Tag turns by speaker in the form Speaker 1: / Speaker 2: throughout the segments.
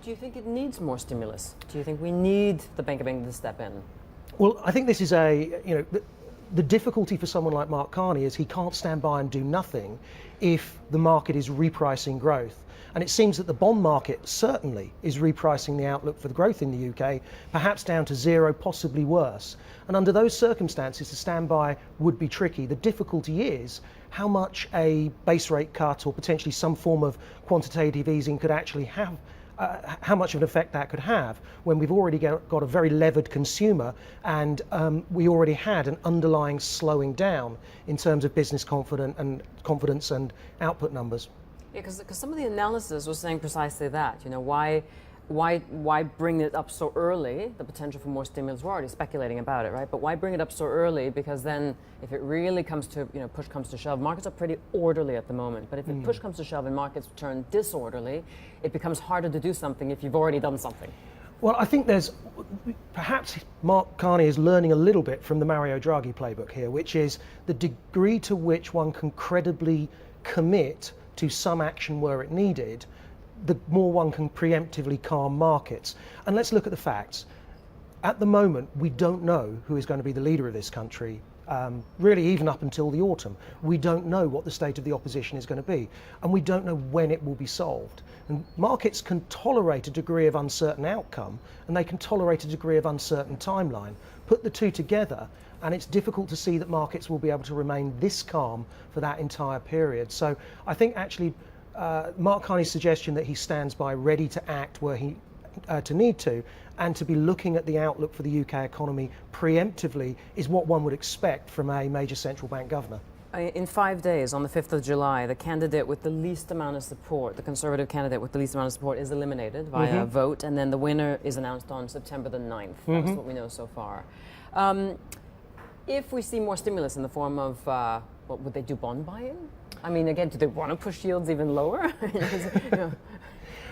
Speaker 1: do you think it needs more stimulus? Do you think we need the Bank of England to step in?
Speaker 2: Well, I think this is the difficulty for someone like Mark Carney is he can't stand by and do nothing if the market is repricing growth. And it seems that the bond market certainly is repricing the outlook for the growth in the UK, perhaps down to zero, possibly worse. And under those circumstances, to stand by would be tricky. The difficulty is how much a base rate cut or potentially some form of quantitative easing could actually have, how much of an effect that could have when we've already got a very levered consumer and we already had an underlying slowing down in terms of business confidence and output numbers.
Speaker 1: Yeah, because some of the analysis was saying precisely that. You know, why bring it up so early? The potential for more stimulus. We're already speculating about it, right? But why bring it up so early? Because then, if it really comes to, push comes to shove, markets are pretty orderly at the moment. But if it push comes to shove and markets turn disorderly, it becomes harder to do something if you've already done something.
Speaker 2: Well, I think perhaps Mark Carney is learning a little bit from the Mario Draghi playbook here, which is the degree to which one can credibly commit to some action where it needed, the more one can preemptively calm markets. And let's look at the facts. At the moment, we don't know who is going to be the leader of this country, really even up until the autumn. We don't know what the state of the opposition is going to be, and we don't know when it will be solved. And markets can tolerate a degree of uncertain outcome, and they can tolerate a degree of uncertain timeline. Put the two together, and it's difficult to see that markets will be able to remain this calm for that entire period. So I think actually Mark Carney's suggestion that he stands by ready to act where he to need to, and to be looking at the outlook for the UK economy preemptively is what one would expect from a major central bank governor.
Speaker 1: In 5 days, on the 5th of July, the candidate with the least amount of support, the Conservative candidate with the least amount of support, is eliminated via a vote, and then the winner is announced on September the 9th. That's what we know so far. If we see more stimulus in the form of, what would they do, bond buying? I mean, again, do they want to push yields even lower?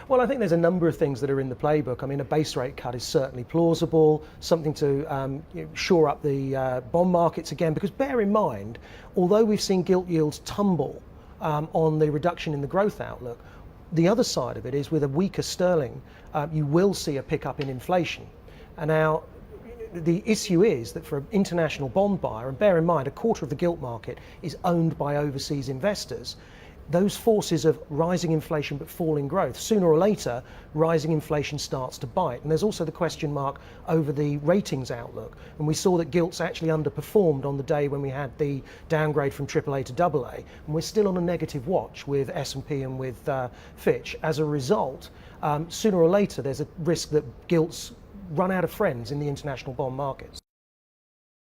Speaker 2: Well, I think there's a number of things that are in the playbook. I mean, a base rate cut is certainly plausible, something to shore up the bond markets again, because bear in mind, although we've seen gilt yields tumble on the reduction in the growth outlook, the other side of it is with a weaker sterling, you will see a pickup in inflation. And now, the issue is that for an international bond buyer, and bear in mind, a quarter of the gilt market is owned by overseas investors, those forces of rising inflation but falling growth, sooner or later, rising inflation starts to bite. And there's also the question mark over the ratings outlook. And we saw that gilts actually underperformed on the day when we had the downgrade from AAA to AA. And we're still on a negative watch with S&P and with Fitch. As a result, sooner or later, there's a risk that gilts run out of friends in the international bond markets.